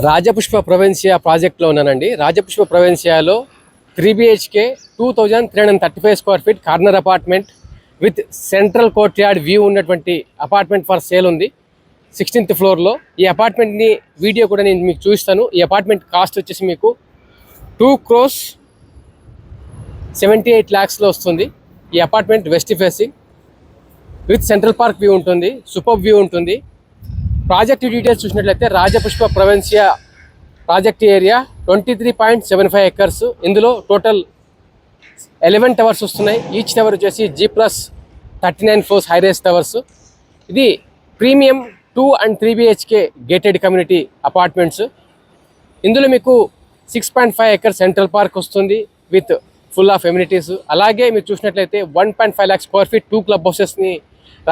రాజపుష్ప ప్రొవిన్సియా ప్రాజెక్ట్లో ఉన్నానండి. రాజపుష్ప ప్రొవిన్సియాలో 3BHK 2335 square feet corner apartment with central courtyard view ఉన్నటువంటి అపార్ట్మెంట్ ఫర్ సేల్ ఉంది 16th ఫ్లోర్లో. ఈ అపార్ట్మెంట్ని వీడియో కూడా నేను మీకు చూపిస్తాను. ఈ అపార్ట్మెంట్ కాస్ట్ వచ్చేసి మీకు 2,78 lakhsలో వస్తుంది. ఈ apartment west facing with central park view ఉంటుంది, సూపర్ వ్యూ ఉంటుంది. ప్రాజెక్ట్ డీటెయిల్స్ చూసినట్లయితే Rajapushpa Provincia project area 23.75 acres. ఇందులో టోటల్ 11 టవర్స్ వస్తున్నాయి. ఈచ్ టవర్ వచ్చేసి G+39 floors high rise towers. ఇది premium 2 and 3 BHK gated community apartments. ఇందులో మీకు 6.5 acres సెంట్రల్ పార్క్ వస్తుంది విత్ ఫుల్ ఆఫ్ ఎమ్యూనిటీస్. అలాగే మీరు చూసినట్లయితే 1.5 lakh స్క్వేర్ ఫీట్ 2 క్లబ్ హౌసెస్ని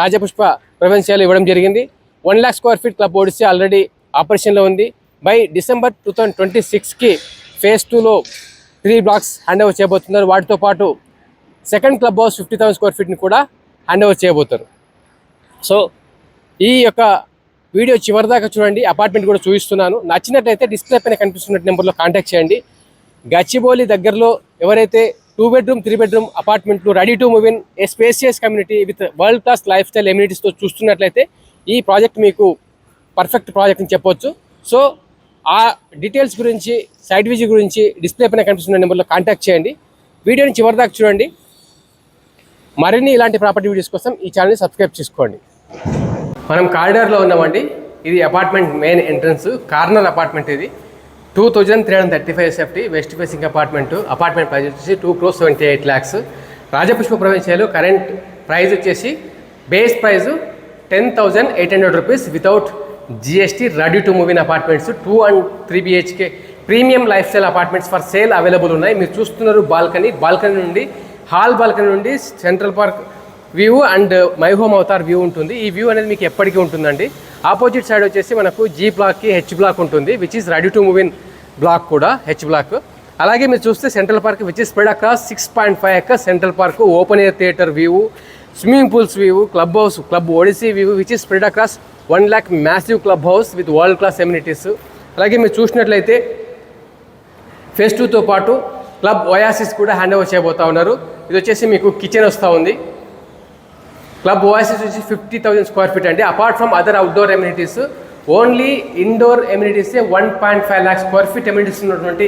రాజపుష్ప ప్రొవిన్సియాలో ఇవ్వడం జరిగింది. 1 lakh square feet club ODC already ఆపరేషన్లో ఉంది. బై December 2026కి phase 2లో 3 blocks హ్యాండ్ ఓవర్ చేయబోతున్నారు. వాటితో పాటు సెకండ్ క్లబ్ హౌస్ 50,000 స్క్వేర్ ఫీట్ని కూడా హ్యాండ్ ఓవర్ చేయబోతారు. సో ఈ యొక్క వీడియో చివరి దాకా చూడండి. అపార్ట్మెంట్ కూడా చూపిస్తున్నాను. నచ్చినట్లయితే డిస్ప్లే పైన కనిపిస్తున్న నెంబర్లో కాంటాక్ట్ చేయండి. గచ్చిబౌలి దగ్గరలో ఎవరైతే 2 bedroom 3 bedroom అపార్ట్మెంట్లు ready to move in a spacious community with world class lifestyle ఎమ్యూనిటీస్తో చూస్తున్నట్లయితే ఈ ప్రాజెక్ట్ మీకు పర్ఫెక్ట్ ప్రాజెక్ట్ అని చెప్పొచ్చు. సో ఆ డీటెయిల్స్ గురించి, సైట్ విజిట్ గురించి డిస్ప్లే పైన కనిపిస్తున్న నెంబర్లో కాంటాక్ట్ చేయండి. వీడియోని చివరి దాకా చూడండి. మరిన్ని ఇలాంటి ప్రాపర్టీ వీడియోస్ కోసం ఈ ఛానల్ని సబ్స్క్రైబ్ చేసుకోండి. మనం కారిడార్లో ఉన్నామండి. ఇది apartment main entrance, corner apartment. ఇది 2,335 SFT west facing apartment price వచ్చేసి 2,78 lakhs. రాజపుష్ప ప్రొవిన్సియాలో కరెంట్ ప్రైస్ వచ్చేసి base price 10,800 rupees without GST ready to move in apartments. 2 and 3 BHK premium life style apartments for sale available ఉన్నాయి. మీరు చూస్తున్నారు balcony నుండి, hall balcony నుండి central park view and my home Avatar view ఉంటుంది. ఈ view అనేది మీకు ఎప్పటికీ ఉంటుందండి. ఆపోజిట్ సైడ్ వచ్చేసి మనకు G బ్లాక్కి H బ్లాక్ ఉంటుంది, which is ready to move in block కూడా H బ్లాక్. అలాగే మీరు చూస్తే central park which is spread across 6.5 acres central park, open air theatre view, swimming pools view, clubhouse, club Odyssey view which is spread across 1 lakh massive clubhouse with world class amenities. అలాగే మీరు చూసినట్లయితే phase 2తో పాటు club Oasis కూడా hand over చేయబోతా ఉన్నారు. ఇది వచ్చేసి మీకు కిచెన్ వస్తూ ఉంది. క్లబ్ ఓయాసిస్ వచ్చి 50,000 స్క్వేర్ ఫీట్ అండి. Apart from other outdoor amenities, only indoor amenities 1.5 lakh square feet amenities ఉన్నటువంటి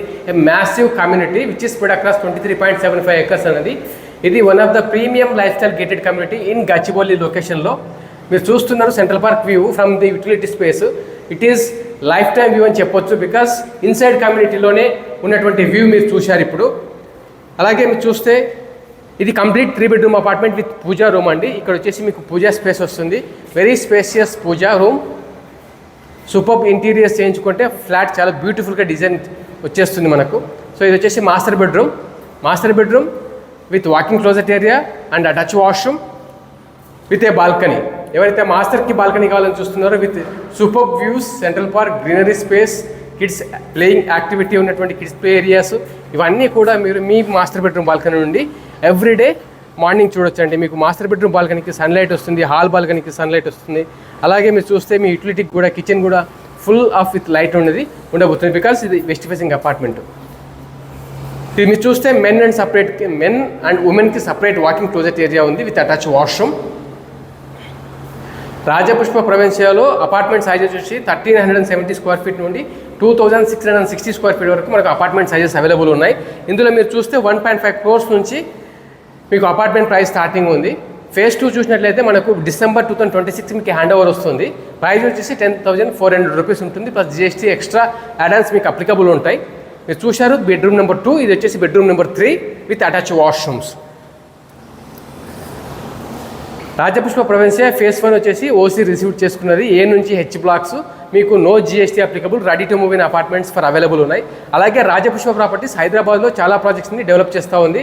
massive community which is spread across 23.75 acres అనేది. ఇది one of the premium lifestyle gated community in Gachibowli లొకేషన్లో. మీరు చూస్తున్నారు central park view from the utility space. It is lifetime view అని చెప్పొచ్చు, because inside కమ్యూనిటీలోనే ఉన్నటువంటి view మీరు చూశారు ఇప్పుడు. అలాగే మీరు చూస్తే ఇది complete 3 bedroom apartment with pooja room అండి. ఇక్కడ వచ్చేసి మీకు పూజా స్పేస్ వస్తుంది. Very spacious pooja room. Super interiors చేయించుకుంటే ఫ్లాట్ చాలా బ్యూటిఫుల్గా డిజైన్ వచ్చేస్తుంది మనకు. సో ఇది వచ్చేసి master bedroom with walking closet area and attach washroom with a balcony. ఎవరైతే మాస్టర్కి బాల్కనీ కావాలని చూస్తున్నారో with super views, central park, greenery space, kids playing activity ఉన్నటువంటి కిడ్స్ ప్లే ఏరియాస్, ఇవన్నీ కూడా మీరు మీ మాస్టర్ బెడ్రూమ్ బాల్కనీ నుండి ఎవ్రీడే మార్నింగ్ చూడొచ్చండి. మీకు మాస్టర్ బెడ్రూమ్ బాల్కనీకి సన్లైట్ వస్తుంది, హాల్ బాల్కనీకి సన్లైట్ వస్తుంది. అలాగే మీరు చూస్తే మీ యూటిలిటీకి కూడా కిచెన్ కూడా ఫుల్ ఆఫ్ విత్ లైట్ ఉండబోతుంది, బికాస్ ఇది వెస్ట్ ఫేసింగ్ అపార్ట్మెంట్. ఇది మీరు చూస్తే మెన్ అండ్ ఉమెన్కి సపరేట్ వాకింగ్ క్లోజెట్ ఏరియా ఉంది విత్ అటాచ్ వాష్రూమ్. రాజపుష్ప ప్రొవిన్సియాలో అపార్ట్మెంట్ సైజ్ వచ్చేసి 1,370 స్క్వేర్ ఫీట్ నుండి 2,660 స్క్వేర్ ఫీట్ వరకు మనకు అపార్ట్మెంట్ సైజెస్ అవైలబుల్ ఉన్నాయి. ఇందులో మీరు చూస్తే 1.5 crores నుంచి మీకు అపార్ట్మెంట్ ప్రైస్ స్టార్టింగ్ ఉంది. phase 2 చూసినట్లయితే మనకు December 2026 మీకు హ్యాండ్ ఓవర్ వస్తుంది. ప్రైస్ వచ్చేసి 10,400 rupees ఉంటుంది, ప్లస్ GST ఎక్స్ట్రా యాడాన్స్ మీకు అప్లికబుల్ ఉంటాయి. మీరు చూశారు బెడ్రూమ్ నెంబర్ 2, ఇది వచ్చేసి bedroom number 3 with attach washrooms. Rajapushpa Provincia phase 1 వచ్చేసి OC రిసీవ్ చేసుకున్నది. A నుంచి H బ్లాక్స్ మీకు no GST applicable ready to move in apartments for available ఉన్నాయి. అలాగే రాజపుష్ప ప్రాపర్టీస్ హైదరాబాద్లో చాలా ప్రాజెక్ట్స్ని డెవలప్ చేస్తూ ఉంది.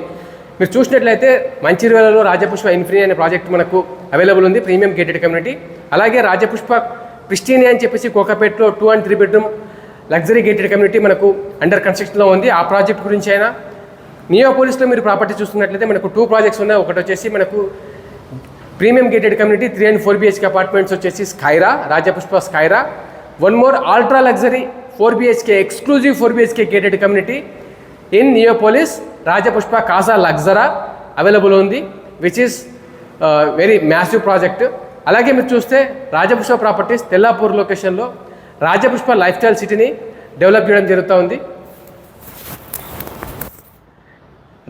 మీరు చూసినట్లయితే మంచిర్యాలలో రాజపుష్ప ఇన్ఫినీ అనే ప్రాజెక్ట్ మనకు అవైలబుల్ ఉంది, ప్రీమియం గేటెడ్ కమ్యూనిటీ. అలాగే రాజపుష్ప ప్రిస్టీనియా అని చెప్పేసి కోకాపేట్లో 2 and 3 bedroom luxury gated community మనకు అండర్ కన్స్ట్రక్షన్లో ఉంది. ఆ ప్రాజెక్ట్ గురించి అయినా నియోపోలిస్లో మీరు ప్రాపర్టీ చూస్తున్నట్లయితే మనకు 2 projects ఉన్నాయి. ఒకటి వచ్చేసి మనకు premium gated community 3 and 4 BHK apartments వచ్చేసి Skyra, Rajapushpa Skyra. One more ultra luxury 4 BHK exclusive 4 BHK gated community in Neopolis, Rajapushpa Casa Luxora available ఉంది, which is very massive project. అలాగే మీరు చూస్తే రాజపుష్ప ప్రాపర్టీస్ తెల్లాపూర్ లొకేషన్లో రాజపుష్ప లైఫ్ స్టైల్ సిటీని డెవలప్ చేయడం జరుగుతూ ఉంది.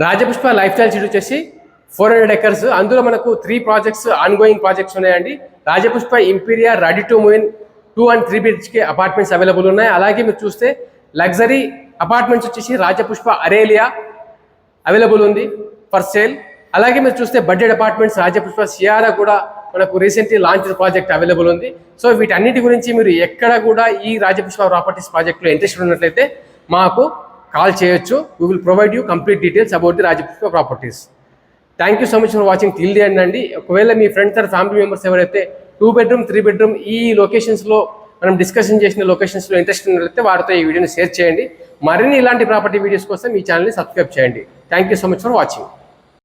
రాజపుష్ప లైఫ్ స్టైల్ సిటీ వచ్చేసి 400 acres. అందులో మనకు 3 ప్రాజెక్ట్స్ ఆన్గోయింగ్ ప్రాజెక్ట్స్ ఉన్నాయండి. Rajapushpa Imperia ready to move in 2 and 3 BHK apartments available ఉన్నాయి. అలాగే మీరు చూస్తే లగ్జరీ అపార్ట్మెంట్స్ వచ్చేసి రాజపుష్ప అరేలియా అవైలబుల్ ఉంది ఫర్ సేల్. అలాగే మీరు చూస్తే బడ్జెట్ అపార్ట్మెంట్స్ రాజపుష్ప సియారా కూడా మనకు రీసెంట్లీ లాంచ్ ప్రాజెక్ట్ అవైలబుల్ ఉంది. సో వీటన్నిటి గురించి మీరు ఎక్కడ కూడా ఈ రాజపుష్ప ప్రాపర్టీస్ ప్రాజెక్ట్లో ఇంట్రెస్ట్ ఉన్నట్లయితే మాకు కాల్ చేయొచ్చు. We will provide you complete details about the Rajapushpa properties. Thank you so much for watching till the end అండి. ఒకవేళ మీ ఫ్రెండ్స్ అండ్ ఫ్యామిలీ మెంబర్స్ ఎవరైతే 2 bedroom 3 bedroom ఈ లొకేషన్స్లో మనం డిస్కషన్ చేసిన లొకేషన్స్లో ఇంట్రెస్ట్ ఉన్నట్లయితే వారితో ఈ వీడియోని షేర్ చేయండి. మరిన్ని ఇలాంటి ప్రాపర్టీ వీడియోస్ కోసం ఈ ఛానల్ని సబ్స్క్రైబ్ చేయండి. Thank you so much for watching.